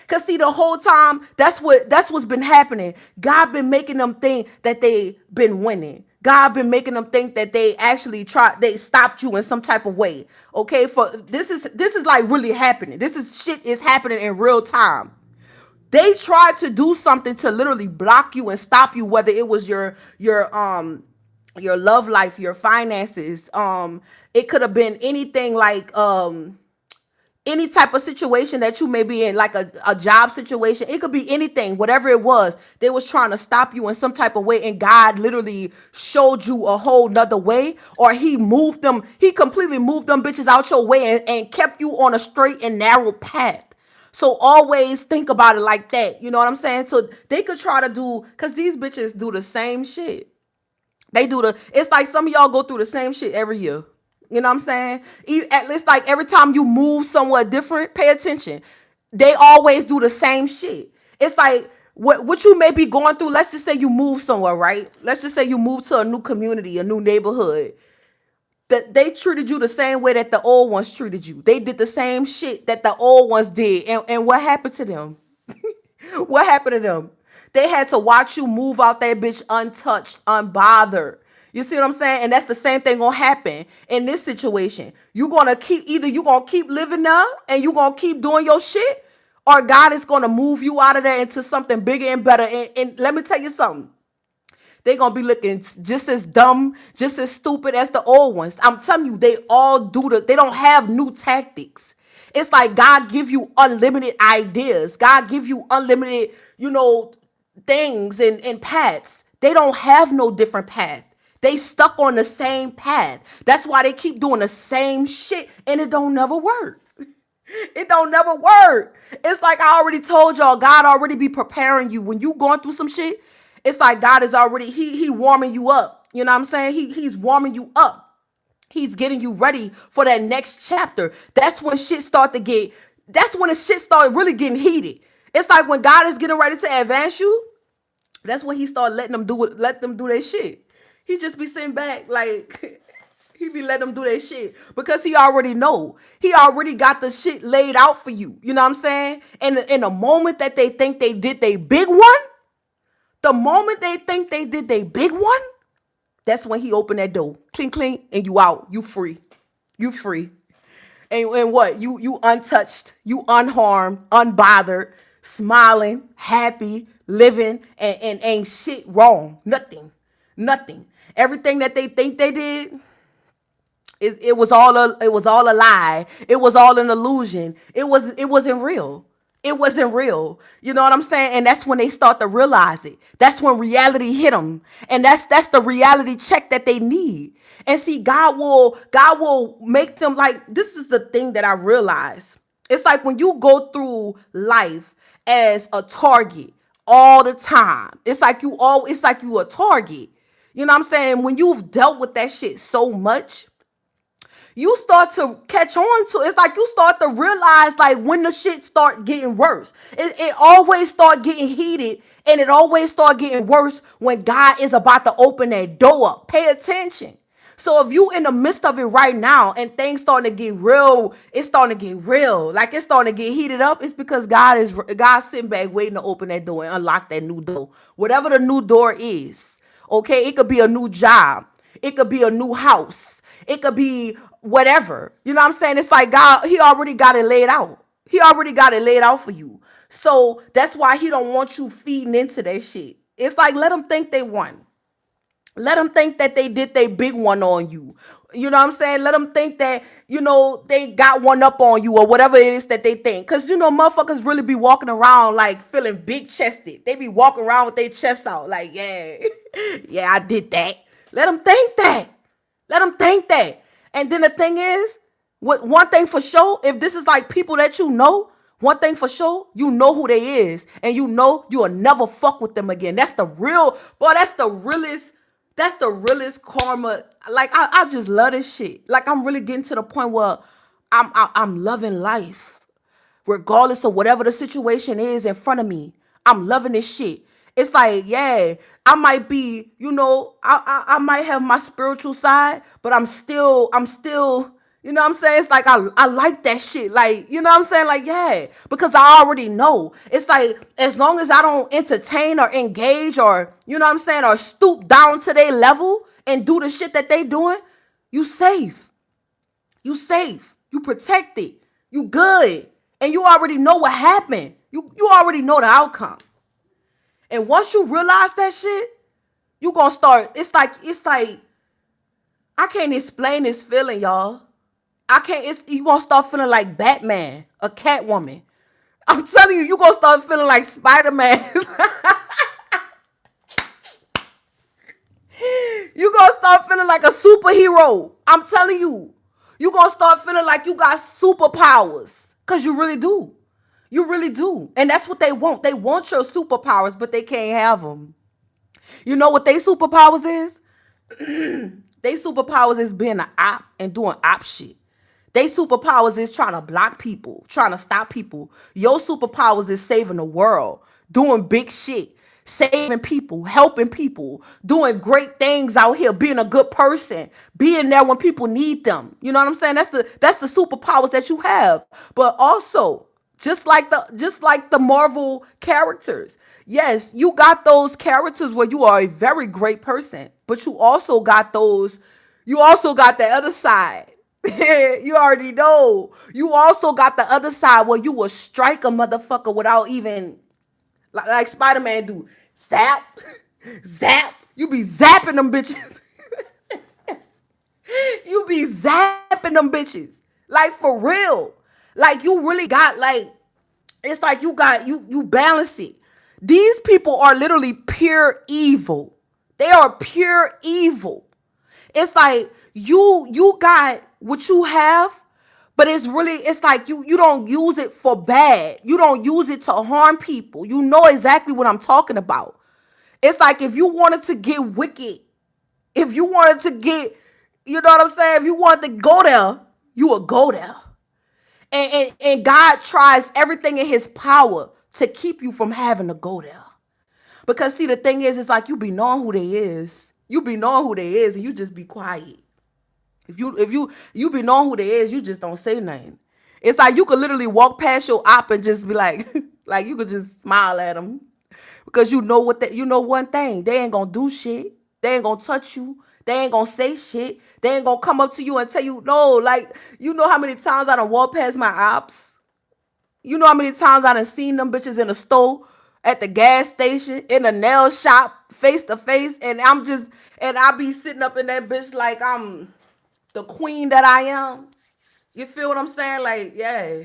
Cause see, the whole time that's what's been happening. God been making them think that they been winning. God been making them think that they stopped you in some type of way. Okay, for this is like really happening. Shit is happening in real time. They tried to do something to literally block you and stop you, whether it was your love life, your finances. It could have been anything like any type of situation that you may be in, like a job situation. It could be anything, whatever it was. They was trying to stop you in some type of way, and God literally showed you a whole nother way, or he completely moved them bitches out your way and kept you on a straight and narrow path. So always think about it like that. You know what I'm saying? So they could try to do, because these bitches do the same shit. It's like some of y'all go through the same shit every year. You know what I'm saying? At least like every time you move somewhere different, pay attention. They always do the same shit. It's like what you may be going through. Let's just say you move somewhere, right? Let's just say you move to a new community, a new neighborhood. That they treated you the same way that the old ones treated you. They did the same shit that the old ones did. And what happened to them? What happened to them? They had to watch you move out that bitch untouched, unbothered. You see what I'm saying? And that's the same thing gonna happen in this situation. You gonna keep living there and you gonna keep doing your shit, or God is gonna move you out of there into something bigger and better. And let me tell you something. They're gonna be looking just as dumb, just as stupid as the old ones. I'm telling you, they don't have new tactics. It's like God give you unlimited ideas. God give you unlimited, things and paths. They don't have no different path. They stuck on the same path. That's why they keep doing the same shit and it don't never work. It don't never work. It's like I already told y'all, God already be preparing you. When you going through some shit, it's like God is already, he warming you up. You know what I'm saying? He's warming you up. He's getting you ready for that next chapter. That's when the shit start really getting heated. It's like when God is getting ready to advance you, that's when he start let them do their shit. He just be sitting back like he be letting them do their shit because he already know. He already got the shit laid out for you. You know what I'm saying? And in the moment that they think they did their big one, that's when he opened that door. Clink, clink, and you out. You free. You free. And what? You untouched. You unharmed, unbothered, smiling, happy, living, and ain't shit wrong. Nothing. Everything that they think they did, it was all a lie. It was all an illusion. It wasn't real. It wasn't real. You know what I'm saying? And that's when they start to realize it. That's when reality hit them. And that's the reality check that they need. And see, God will make them like, this is the thing that I realize. It's like when you go through life as a target all the time. It's like you a target. You know what I'm saying? When you've dealt with that shit so much, you start to catch on to, it's like you start to realize like when the shit start getting worse. It always start getting heated, and it always start getting worse when God is about to open that door up. Pay attention. So if you in the midst of it right now and things starting to get real, it's starting to get real, like it's starting to get heated up, it's because God sitting back waiting to open that door and unlock that new door. Whatever the new door is. Okay, it could be a new job. It could be a new house. It could be whatever. You know what I'm saying? It's like God, he already got it laid out. He already got it laid out for you. So that's why he don't want you feeding into that shit. It's like, let them think they won. Let them think that they did their big one on you. You know what I'm saying? Let them think that, they got one up on you or whatever it is that they think. Because, motherfuckers really be walking around like feeling big chested. They be walking around with their chests out like, yeah, yeah, I did that. Let them think that. Let them think that. And then the thing is, one thing for sure, if this is like people that one thing for sure, you know who they is. And you know you will never fuck with them again. That's the real, boy, that's the realest karma. Like, I just love this shit. Like, I'm really getting to the point where I'm loving life. Regardless of whatever the situation is in front of me. I'm loving this shit. It's like, yeah, I might be, I might have my spiritual side, but I'm still, you know what I'm saying? It's like, I like that shit. Like, you know what I'm saying? Like, yeah, because I already know. It's like, as long as I don't entertain or engage or, you know what I'm saying, or stoop down to their level and do the shit that they doing, you safe. You safe. You protected. You good. And you already know what happened. You already know the outcome. And once you realize that shit, you gonna start, it's like, I can't explain this feeling, y'all. You gonna start feeling like Batman, a Catwoman. I'm telling you, you gonna start feeling like Spider-Man. You gonna start feeling like a superhero. I'm telling you. You gonna start feeling like you got superpowers. Because you really do. You really do. And that's what they want. They want your superpowers, but they can't have them. You know what they superpowers is? They superpowers is being an op and doing op shit. They superpowers is trying to block people, trying to stop people. Your superpowers is saving the world, doing big shit, saving people, helping people, doing great things out here, being a good person, being there when people need them. You know what I'm saying? That's the superpowers that you have. But also, just like the Marvel characters. Yes, you got those characters where you are a very great person, but you also got the other side. You already know. You also got the other side where you will strike a motherfucker without even like Spider-Man do. Zap, zap. You be zapping them bitches. You be zapping them bitches. Like for real. Like you really got like, it's like you balance it. These people are literally pure evil. They are pure evil. It's like you got what you have, but it's like you don't use it for bad. You don't use it to harm people. You know exactly what I'm talking about. It's like if you wanted to get wicked, if you wanted to get, you know what I'm saying? If you wanted to go there, you would go there. And God tries everything in his power to keep you from having to go there. Because see, the thing is, it's like you be knowing who they is. You be knowing who they is and you just be quiet. If you be knowing who they is, you just don't say nothing. It's like you could literally walk past your op and just be like, like you could just smile at them. Because you know one thing. They ain't gonna do shit. They ain't gonna touch you. They ain't gonna say shit. They ain't gonna come up to you and tell you, no, like, you know how many times I done walked past my ops? You know how many times I done seen them bitches in the store, at the gas station, in a nail shop, face to face, and I be sitting up in that bitch like I'm the queen that I am. You feel what I'm saying? Like, yeah.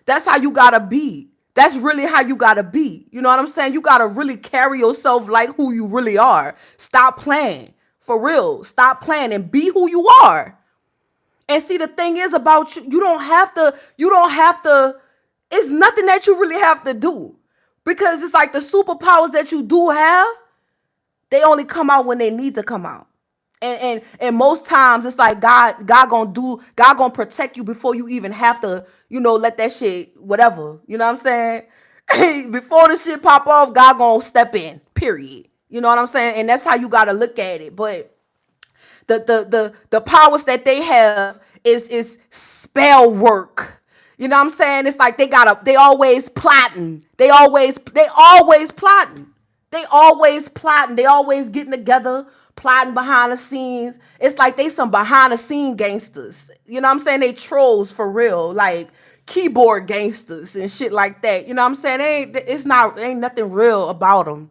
That's how you gotta be. That's really how you gotta be. You know what I'm saying? You gotta really carry yourself like who you really are. Stop playing. For real. Stop playing and be who you are. And see, the thing is about you, you don't have to, it's nothing that you really have to do. Because it's like the superpowers that you do have, they only come out when they need to come out. And most times it's like God gonna protect you before you even have to, let that shit, whatever. You know what I'm saying? Before the shit pop off, God gonna step in. Period. You know what I'm saying? And that's how you gotta look at it. But the powers that they have is spell work. You know what I'm saying? It's like they always plotting. They always plotting. They always getting together, plotting behind the scenes. It's like they some behind the scene gangsters. You know what I'm saying? They trolls for real, like keyboard gangsters and shit like that. You know what I'm saying? Ain't nothing real about them.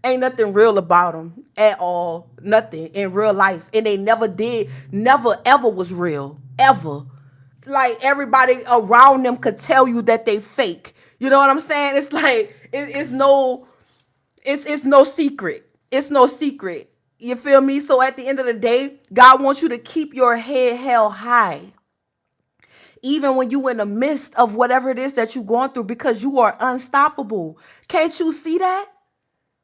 Ain't nothing real about them at all. Nothing in real life. And they never ever was real. Ever. Like everybody around them could tell you that they fake. You know what I'm saying? It's like it's no secret. It's no secret. You feel me? So at the end of the day, God wants you to keep your head held high. Even when you in the midst of whatever it is that you're going through, because you are unstoppable. Can't you see that?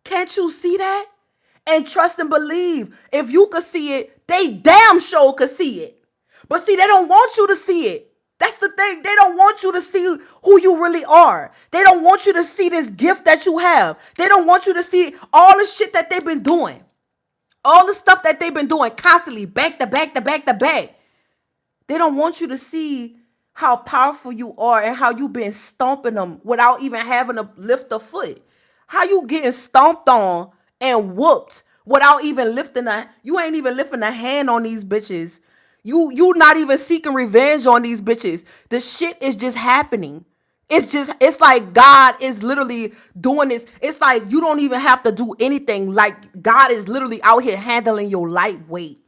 Can't you see that? And trust and believe. If you could see it, they damn sure could see it. But see, they don't want you to see it. That's the thing. They don't want you to see who you really are. They don't want you to see this gift that you have. They don't want you to see all the shit that they've been doing. All the stuff that they've been doing constantly, back to back to back to back. They don't want you to see how powerful you are and how you've been stomping them without even having to lift a foot. How you getting stomped on and whooped without even you ain't even lifting a hand on these bitches. You not even seeking revenge on these bitches. The shit is just happening. It's like God is literally doing this. It's like you don't even have to do anything. Like God is literally out here handling your lightweight.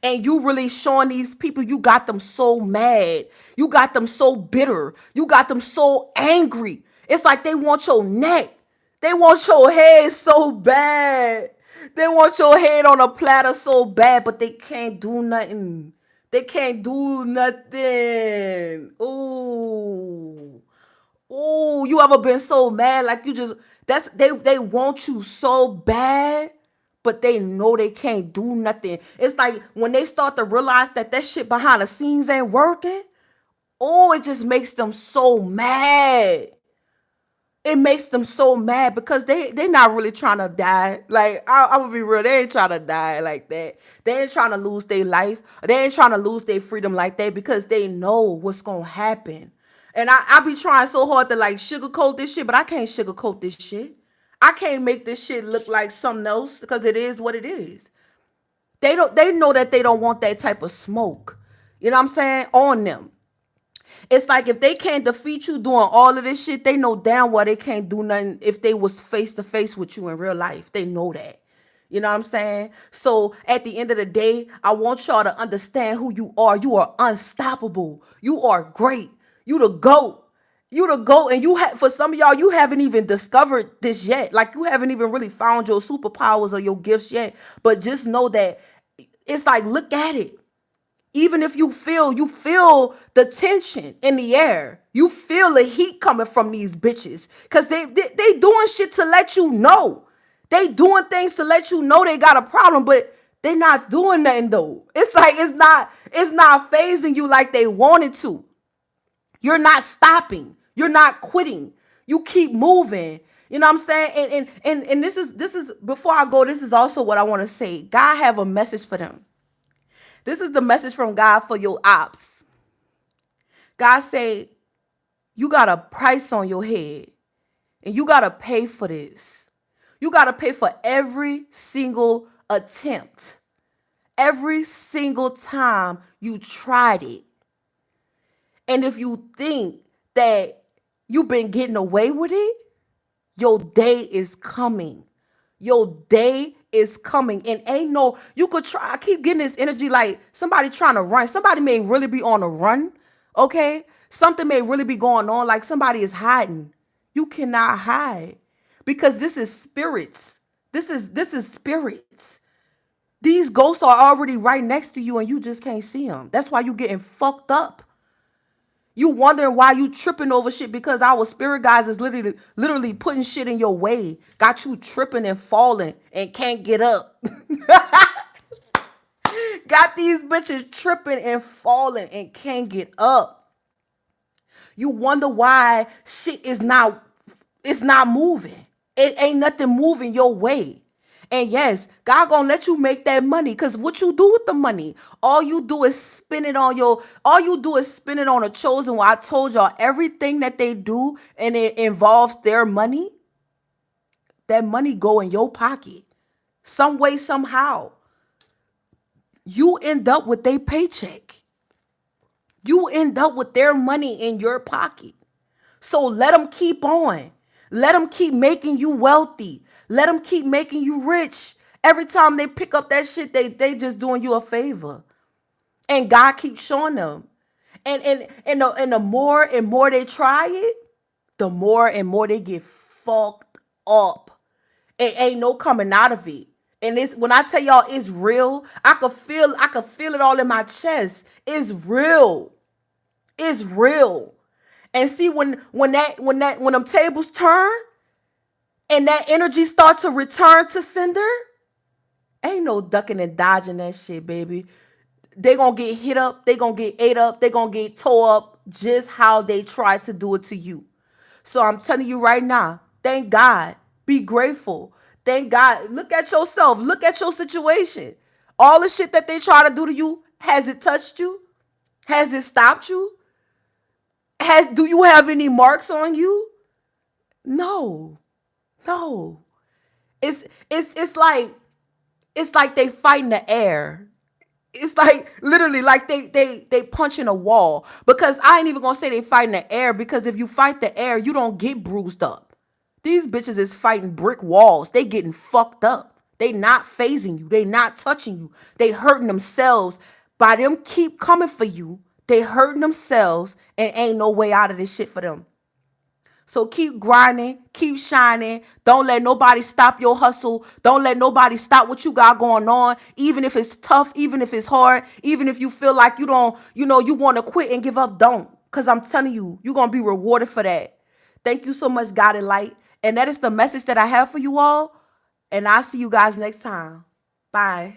And you really showing these people you got them so mad. You got them so bitter. You got them so angry. It's like they want your neck. They want your head so bad. They want your head on a platter so bad, but they can't do nothing. They can't do nothing. Ooh. Ooh, you ever been so mad? Like you just they want you so bad, but they know they can't do nothing. It's like when they start to realize that shit behind the scenes ain't working, oh, it just makes them so mad. It makes them so mad because they not really trying to die. Like I'm gonna be real, they ain't trying to die like that. They ain't trying to lose their life. They ain't trying to lose their freedom like that because they know what's gonna happen. And I be trying so hard to like sugarcoat this shit, but I can't sugarcoat this shit. I can't make this shit look like something else because it is what it is. They know that they don't want that type of smoke. You know what I'm saying? On them. It's like if they can't defeat you doing all of this shit, they know damn well they can't do nothing if they was face to face with you in real life. They know that. You know what I'm saying? So at the end of the day, I want y'all to understand who you are. You are unstoppable. You are great. You the GOAT. You the GOAT. And for some of y'all, you haven't even discovered this yet. Like you haven't even really found your superpowers or your gifts yet. But just know that it's like, look at it. Even if you feel the tension in the air. You feel the heat coming from these bitches. Because they doing shit to let you know. They doing things to let you know they got a problem, but they not doing nothing though. It's like it's not phasing you like they wanted to. You're not stopping. You're not quitting. You keep moving. You know what I'm saying? And this is before I go, this is also what I want to say. God have a message for them. This is the message from God for your ops. God say, you got a price on your head. And you got to pay for this. You got to pay for every single attempt. Every single time you tried it. And if you think that you've been getting away with it, your day is coming. Your day is coming. And ain't you could try. I keep getting this energy like somebody trying to run. Somebody may really be on a run. Okay? Something may really be going on, like somebody is hiding. You cannot hide because this is spirits. This is spirits. These ghosts are already right next to you and you just can't see them. That's why you getting fucked up. You wondering why you tripping over shit because our spirit guys is literally putting shit in your way. Got you tripping and falling and can't get up. Got these bitches tripping and falling and can't get up. You wonder why shit is not it's not moving. It ain't nothing moving your way. And yes, God gonna let you make that money. Cause what you do with the money, all you do is spend it on a chosen one. I told y'all everything that they do and it involves their money, that money go in your pocket. Some way, somehow. You end up with their paycheck. You end up with their money in your pocket. So let them keep on. Let them keep making you wealthy. Let them keep making you rich. Every time they pick up that shit, they just doing you a favor. And God keeps showing them. And the more and more they try it, the more and more they get fucked up. It ain't no coming out of it. And it's when I tell y'all it's real, I could feel it all in my chest. It's real. It's real. And see when them tables turn and that energy starts to return to sender, ain't no ducking and dodging that shit, baby. They gonna get hit up, they gonna get ate up, they gonna get tore up just how they tried to do it to you. So I'm telling you right now, thank God. Be grateful. Thank God. Look at yourself. Look at your situation. All the shit that they try to do to you, has it touched you? Has it stopped you? Do you have any marks on you? No. No. It's like they fight in the air. It's like literally like they punch in a wall. Because I ain't even gonna say they fight in the air, because if you fight the air, you don't get bruised up. These bitches is fighting brick walls. They getting fucked up. They not phasing you. They not touching you. They hurting themselves. By them keep coming for you, they hurting themselves and ain't no way out of this shit for them. So keep grinding, keep shining. Don't let nobody stop your hustle. Don't let nobody stop what you got going on. Even if it's tough, even if it's hard, even if you feel like you don't, you want to quit and give up, don't. Because I'm telling you, you're going to be rewarded for that. Thank you so much, God and Light. And that is the message that I have for you all. And I'll see you guys next time. Bye.